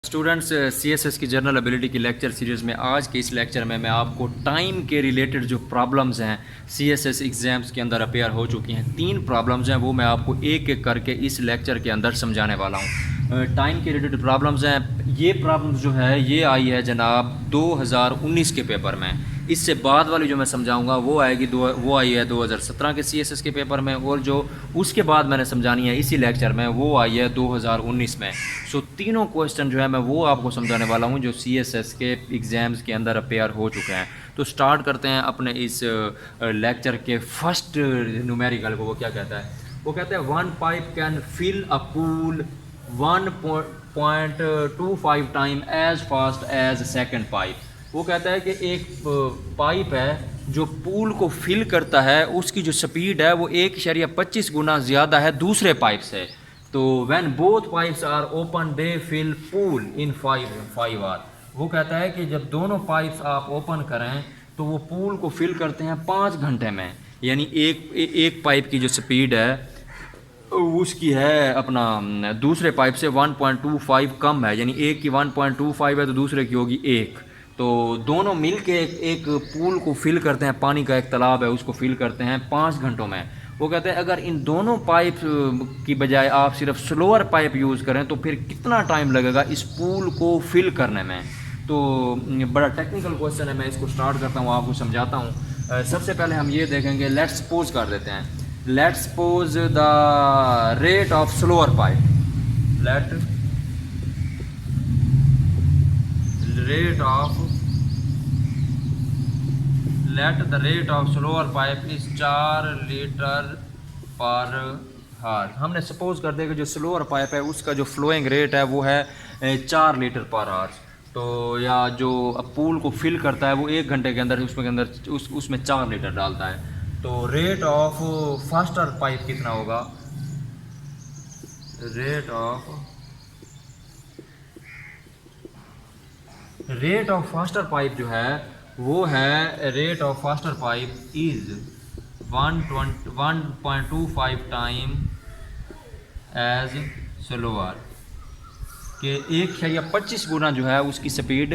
Students CSS की general ability की lecture series में आज के इस लेक्चर में मैं आपको टाइम के रिलेटेड जो प्रॉब्लम्स हैं सीएसएस एग्ज़ाम्स के अंदर अपेयर हो चुकी हैं, 3 प्रॉब्लम्स हैं, वो मैं आपको एक एक करके इस लेक्चर के अंदर समझाने वाला हूँ। टाइम के रिलेटेड प्रॉब्लम्स हैं। ये प्रॉब्लम्स जो है ये आई है जनाब 2019 के पेपर में। इससे बाद वाली जो मैं समझाऊंगा वो आएगी वो आई है 2017 के सीएसएस के पेपर में, और जो उसके बाद मैंने समझानी है इसी लेक्चर में वो आई है 2019 में। सो तीनों क्वेश्चन जो है मैं वो आपको समझाने वाला हूँ जो सीएसएस के एग्ज़ाम्स के अंदर अपेयर हो चुके हैं। तो स्टार्ट करते हैं अपने इस लेक्चर के फर्स्ट न्यूमेरिकल को। वो क्या कहता है? वो कहता है 1 pipe can fill a pool 1.25 time as fast as second pipe. वो कहता है कि एक पाइप है जो पूल को फिल करता है, उसकी जो स्पीड है वो 1.25 गुना ज़्यादा है दूसरे पाइप से। तो when both pipes are open they fill pool in 5 hour. वो कहता है कि जब दोनों पाइप्स आप ओपन करें तो वो पूल को फिल करते हैं 5 घंटे में। यानी एक पाइप की जो स्पीड है उसकी है अपना दूसरे पाइप से 1.25 कम है, यानी एक की 1.25 है तो दूसरे की होगी 1। तो दोनों मिल के एक पूल को फिल करते हैं, पानी का एक तालाब है उसको फिल करते हैं 5 घंटों में। वो कहते हैं अगर इन दोनों पाइप की बजाय आप सिर्फ स्लोअर पाइप यूज़ करें तो फिर कितना टाइम लगेगा इस पूल को फिल करने में। तो बड़ा टेक्निकल क्वेश्चन है, मैं इसको स्टार्ट करता हूँ, आपको समझाता हूँ। सबसे पहले हम ये देखेंगे, लेट्स सपोज कर देते हैं, let's suppose the rate of slower pipe, let the rate of slower pipe is 4 litre पर हार। हमने सपोज कर दिया कि जो स्लोअर पाइप है उसका जो फ्लोइंग रेट है वो है 4 लीटर पर आवर। तो या जो पूल को फिल करता है वो 1 घंटे के अंदर उसमें 4 लीटर डालता है। तो रेट ऑफ फास्टर पाइप कितना होगा? रेट ऑफ फास्टर पाइप जो है वो है, rate of faster pipe is 1.25 time as slower, कि 1.25 गुना जो है उसकी स्पीड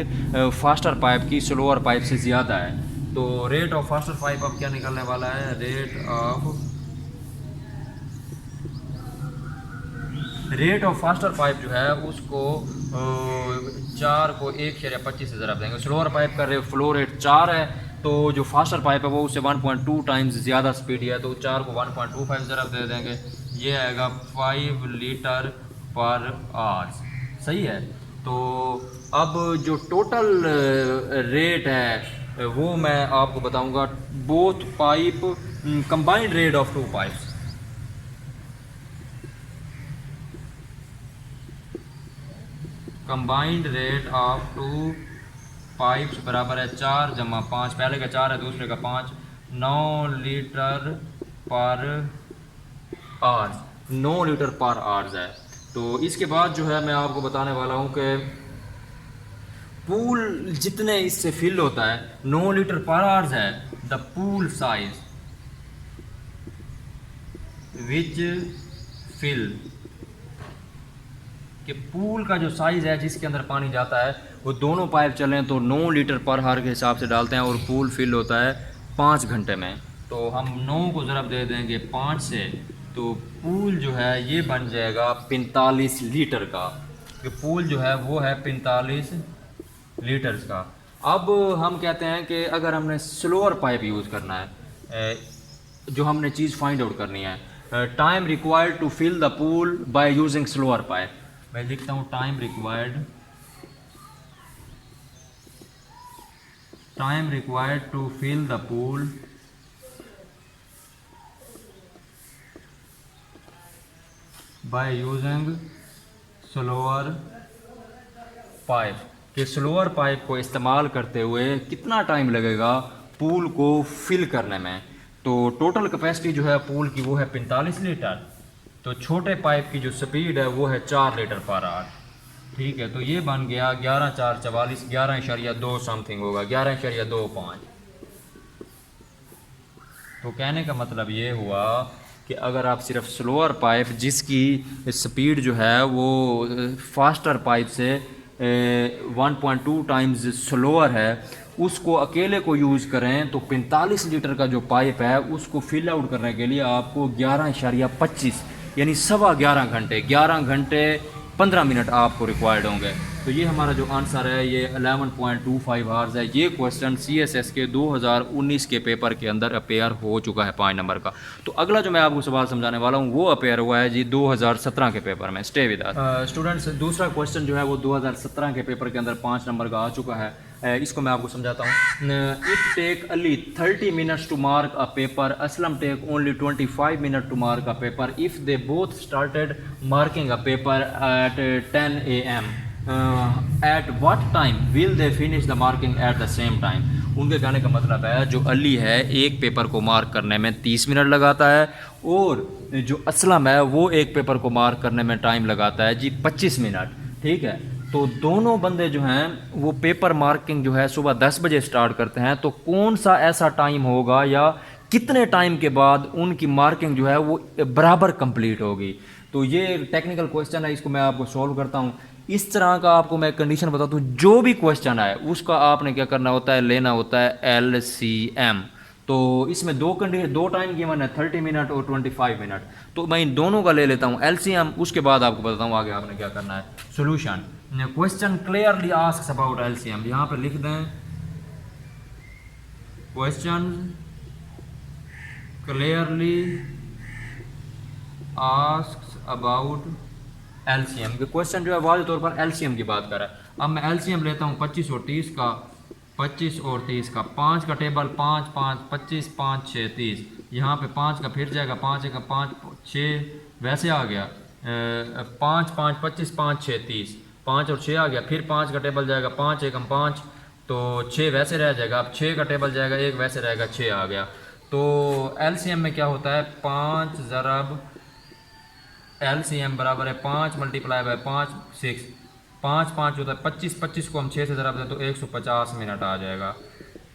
फास्टर पाइप की स्लोअर पाइप से ज़्यादा है। तो रेट ऑफ फास्टर पाइप अब क्या निकलने वाला है? रेट ऑफ फास्टर पाइप जो है उसको 4 को 1.25 से ज़रा देंगे। स्लोअर पाइप का फ्लो रेट 4 है, तो जो फास्टर पाइप है वो उससे 1.2 टाइम्स ज़्यादा स्पीड है, तो 4 को 1.25 ज़रा दे देंगे, ये आएगा 5 लीटर पर आवर्स। सही है। तो अब जो टोटल रेट है वो मैं आपको बताऊंगा, both pipe combined rate of 2 pipes, combined rate of 2 pipes बराबर है 4 जमा 5, पहले का 4 है दूसरे का 5, 9 लीटर पर आवर्स, 9 लीटर पर आवर्स है। तो इसके बाद जो है मैं आपको बताने वाला हूँ कि पूल जितने इससे फिल होता है 9 लीटर पर आवर्स है, the pool size which fill, कि पूल का जो साइज़ है जिसके अंदर पानी जाता है वो दोनों पाइप चलें तो 9 लीटर पर हार के हिसाब से डालते हैं, और पूल फिल होता है 5 घंटे में। तो हम 9 को ज़रब दे देंगे 5 से, तो पूल जो है ये बन जाएगा 45 लीटर का, कि पूल जो है वो है 45 लीटर्स का। अब हम कहते हैं कि अगर हमने स्लोअर पाइप यूज़ करना है, जो हमने चीज़ फाइंड आउट करनी है, time required to fill the pool by using slower pipe. मैं लिखता हूँ time required to fill the pool by using slower pipe, कि स्लोअर पाइप को इस्तेमाल करते हुए कितना टाइम लगेगा पूल को फिल करने में। तो टोटल कैपेसिटी जो है पूल की वो है 45 लीटर, तो छोटे पाइप की जो स्पीड है वो है 4 लीटर पर आवर। ठीक है, तो ये बन गया 11 4 44, 11.2 समथिंग होगा, 11.25। तो कहने का मतलब ये हुआ कि अगर आप सिर्फ स्लोअर पाइप जिसकी स्पीड जो है वो फास्टर पाइप से 1.2 टाइम्स स्लोअर है, उसको अकेले को यूज़ करें तो 45 लीटर का जो पाइप है उसको फिल आउट करने के लिए आपको 11.25 यानी 11.25 घंटे 11 घंटे 15 मिनट आपको रिक्वायर्ड होंगे। तो ये हमारा जो आंसर है ये 11.25 आवर्स है। ये क्वेश्चन CSS के 2019 के पेपर के अंदर अपेयर हो चुका है 5 नंबर का। तो अगला जो मैं आपको सवाल समझाने वाला हूँ वो अपेयर हुआ है जी 2017 के पेपर में। Stay with us students. दूसरा क्वेश्चन जो है वो 2017 के पेपर के अंदर 5 नंबर का आ चुका है। इसको मैं आपको समझाता हूँ। It take Ali 30 minutes to mark a paper, Aslam take only 25 minute to mark a paper. If they both started marking a paper at 10 AM, at what time will they finish the marking at the same time. उनके कहने का मतलब है जो अली है एक paper को mark करने में 30 मिनट लगाता है और जो असलम है वो एक पेपर को मार्क करने में टाइम लगाता है जी 25 मिनट। ठीक है, तो दोनों बंदे जो हैं वो पेपर मार्किंग जो है सुबह 10 बजे स्टार्ट करते हैं, तो कौन सा ऐसा टाइम होगा या कितने टाइम के बाद उनकी मार्किंग जो है वो बराबर कंप्लीट होगी। तो ये टेक्निकल क्वेश्चन है, इसको मैं आपको सॉल्व करता हूँ। इस तरह का आपको मैं कंडीशन बताता हूँ, जो भी क्वेश्चन है उसका आपने क्या करना होता है, लेना होता है LCM। तो इसमें दो टाइम गिवन है 30 मिनट और 25 मिनट, तो मैं इन दोनों का ले लेता हूँ LCM, उसके बाद आपको बताता हूँ आगे आपने क्या करना है। Solution question clearly asks about LCM, यहाँ पे लिख दें question clearly asks about LCM। के क्वेश्चन जो है वाज़ेह तौर पर LCM की बात कर रहा है। अब मैं LCM लेता हूँ 25 और 30 का, 25 और 30 का, 5 का टेबल 5 5 25 5 6 30, यहाँ पे 5 का फिर जाएगा 5 का 5 6 वैसे आ गया, 5 5 25 5 6 30, 5 और 6 आ गया, फिर 5 का टेबल जाएगा 5 एकम 5, तो 6 वैसे रह जाएगा। अब 6 का टेबल जाएगा 1 वैसे रहेगा, 6 आ गया। तो LCM में क्या होता है, 5 ज़रब LCM बराबर है 5 मल्टीप्लाई बाय 5 6, 5 5 होता है 25, 25 को हम 6 से ज़रब दें तो 150 मिनट आ जाएगा।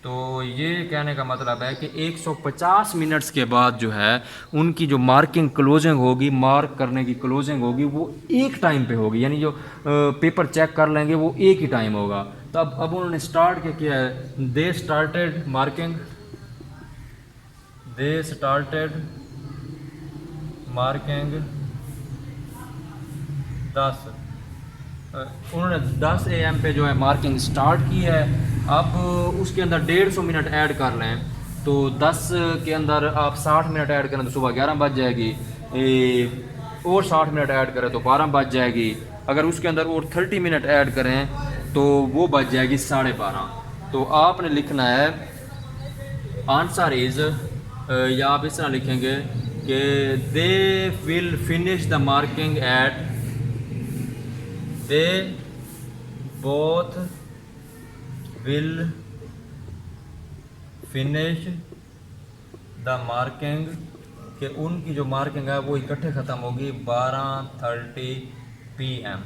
तो ये कहने का मतलब है कि 150 मिनट्स के बाद जो है उनकी जो मार्किंग क्लोजिंग होगी, मार्क करने की क्लोजिंग होगी, वो एक टाइम पे होगी, यानी जो पेपर चेक कर लेंगे वो एक ही टाइम होगा। तो अब उन्होंने स्टार्ट क्या किया है, दे स्टार्टेड मार्किंग 10, उन्होंने 10 AM पे जो है मार्किंग स्टार्ट की है। अब उसके अंदर 150 मिनट ऐड कर लें, तो 10 के अंदर आप 60 मिनट ऐड करें तो सुबह 11 बज जाएगी, और 60 मिनट ऐड करें तो 12 बज जाएगी। अगर उसके अंदर और 30 मिनट ऐड करें तो वो बज जाएगी 12:30। तो आपने लिखना है आंसर इज़, या आप इस तरह लिखेंगे कि they will finish the marking at, they both will finish the marking, कि उनकी जो मार्किंग है वो इकट्ठे ख़त्म होगी 12:30 PM।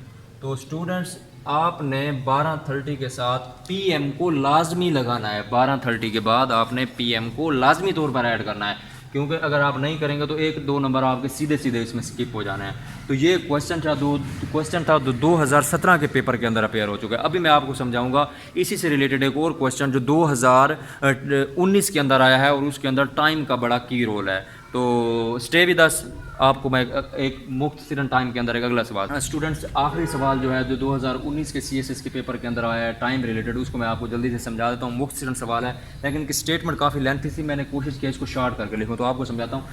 तो स्टूडेंट्स आपने 12:30 के साथ PM को लाजमी लगाना है, 12:30 के बाद आपने PM को लाजमी तौर पर ऐड करना है, क्योंकि अगर आप नहीं करेंगे तो 1-2 नंबर आपके सीधे सीधे इसमें स्किप हो जाना है। तो ये क्वेश्चन था 2017 के पेपर के अंदर अपेयर हो चुका है। अभी मैं आपको समझाऊंगा इसी से रिलेटेड एक और क्वेश्चन जो 2019 के अंदर आया है और उसके अंदर टाइम का बड़ा की रोल है। तो स्टे विद अस, आपको मैं एक मुख्तसरन टाइम के अंदर एक अगला सवाल। स्टूडेंट्स आखिरी सवाल जो है जो 2019 के CSS के पेपर के अंदर आया है टाइम रिलेटेड, उसको मैं आपको जल्दी से समझा देता हूँ। मुख्तसरन सवाल है लेकिन इनकी स्टेटमेंट काफ़ी लेंथी थी, मैंने कोशिश की इसको शॉर्ट करके लिखूँ। तो आपको समझाता हूँ।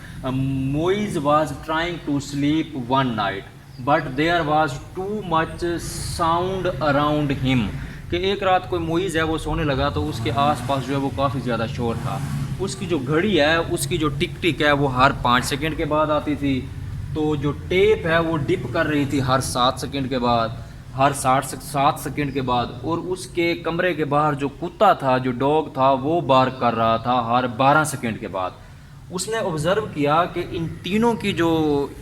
Moiz was trying to sleep one night but there was too much sound around him, कि एक रात कोई मोइज़ है वो सोने लगा तो उसके आसपास जो है वो काफ़ी ज़्यादा शोर था। उसकी जो घड़ी है उसकी जो टिक टिक है वो हर 5 सेकंड के बाद आती थी, तो जो टेप है वो डिप कर रही थी हर 7 सेकंड के बाद, हर 7 सेकंड के बाद, और उसके कमरे के बाहर जो कुत्ता था, जो डॉग था, वो बार्क कर रहा था हर 12 सेकंड के बाद। उसने ऑब्ज़र्व किया कि इन तीनों की जो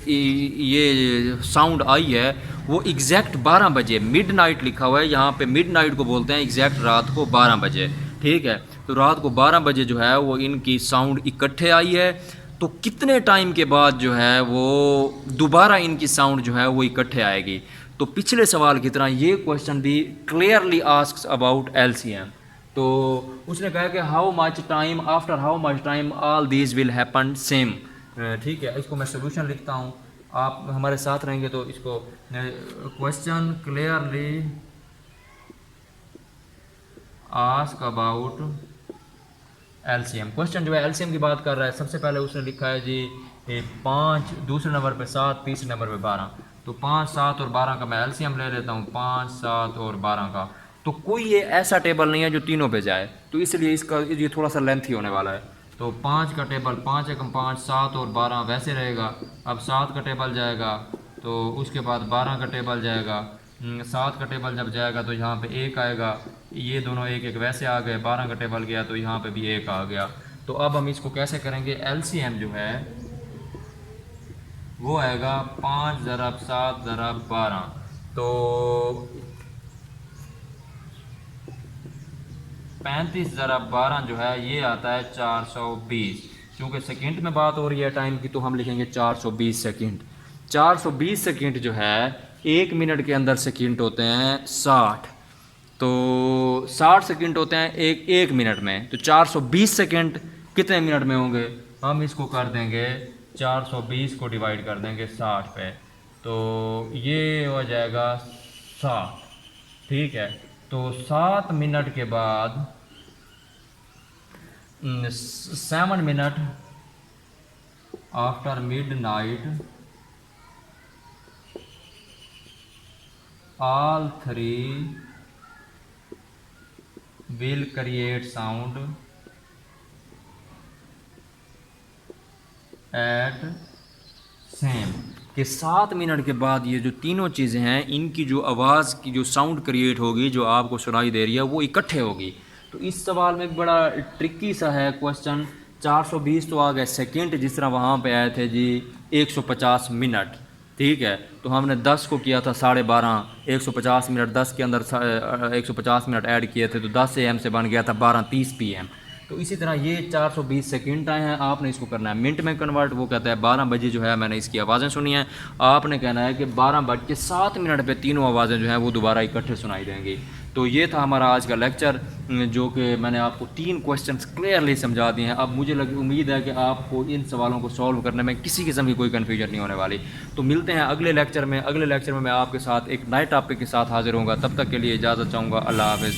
ये साउंड आई है वो एग्जैक्ट 12 बजे, मिडनाइट लिखा हुआ है यहाँ पे, मिडनाइट को बोलते हैं एग्जैक्ट रात को 12 बजे। ठीक है, तो रात को 12 बजे जो है वो इनकी साउंड इकट्ठे आई है। तो कितने टाइम के बाद जो है वो दोबारा इनकी साउंड जो है वो इकट्ठे आएगी। तो पिछले सवाल की तरह ये क्वेश्चन भी क्लियरली आस्क्स अबाउट एलसीएम। तो उसने कहा कि how much time after how much time all these will happen same. ठीक है, इसको मैं सोल्यूशन लिखता हूँ, आप हमारे साथ रहेंगे तो इसको question clearly ask about LCM. Question जो है एलसीएम की बात कर रहा है। सबसे पहले उसने लिखा है जी 5, दूसरे नंबर पे 7, तीसरे नंबर पे 12। तो 5, 7 और 12 का मैं एलसीएम ले लेता हूँ, 5, 7 और 12 का। तो कोई ये ऐसा टेबल नहीं है जो तीनों पे जाए, तो इसलिए इसका ये थोड़ा सा लेंथी होने वाला है। तो 5 का टेबल 5 एकम 5, 7 और 12 वैसे रहेगा। अब 7 का टेबल जाएगा तो उसके बाद 12 का टेबल जाएगा। 7 का टेबल जब जाएगा तो यहाँ पे 1 आएगा, ये दोनों 1 1 वैसे आ गए। 12 का टेबल गया तो यहाँ पे भी 1 आ गया। तो अब हम इसको कैसे करेंगे, एलसीएम जो है वो आएगा 5 ज़रब 7 ज़रब 12। तो 35 ज़रब 12 जो है ये आता है 420। क्योंकि सेकंड में बात हो रही है टाइम की, तो हम लिखेंगे 420 सेकंड। 420 सेकंड जो है 1 मिनट के अंदर सेकंड होते हैं 60, तो 60 सेकंड होते हैं एक मिनट में। तो 420 सेकंड कितने मिनट में होंगे, हम इसको कर देंगे 420 को डिवाइड कर देंगे 60 पे, तो ये हो जाएगा 60। ठीक है, तो 7 मिनट के बाद 7 minute after midnight all three will create sound at same। कि 7 मिनट के बाद ये जो तीनों चीज़ें हैं इनकी जो आवाज़ की जो साउंड क्रिएट होगी, जो आपको सुनाई दे रही है, वो इकट्ठे होगी। तो इस सवाल में बड़ा ट्रिकी सा है क्वेश्चन। 420 तो आ गए सेकंड, जिस तरह वहाँ पे आए थे जी 150 मिनट। ठीक है, तो हमने 10 को किया था 12:30, 150 मिनट 10 के अंदर 150 मिनट ऐड किए थे, तो 10 AM से बन गया था 12:30 PM। तो इसी तरह ये 420 सेकंड आए हैं, आपने इसको करना है मिनट में कन्वर्ट। वो कहता है 12 बजे जो है मैंने इसकी आवाज़ें सुनी हैं, आपने कहना है कि 12:07 पे तीनों आवाज़ें जो हैं वो दोबारा इकट्ठे सुनाई देंगी। तो ये था हमारा आज का लेक्चर, जो कि मैंने आपको 3 क्वेश्चंस क्लियरली समझा दिए हैं। अब मुझे उम्मीद है कि आपको इन सवालों को सॉल्व करने में किसी किस्म की कोई कन्फ्यूजन नहीं होने वाली। तो मिलते हैं अगले लेक्चर में। अगले लेक्चर में मैं आपके साथ एक नए टॉपिक के साथ हाजिर होऊंगा। तब तक के लिए इजाज़त चाहूँगा। अल्लाह हाफ़िज़।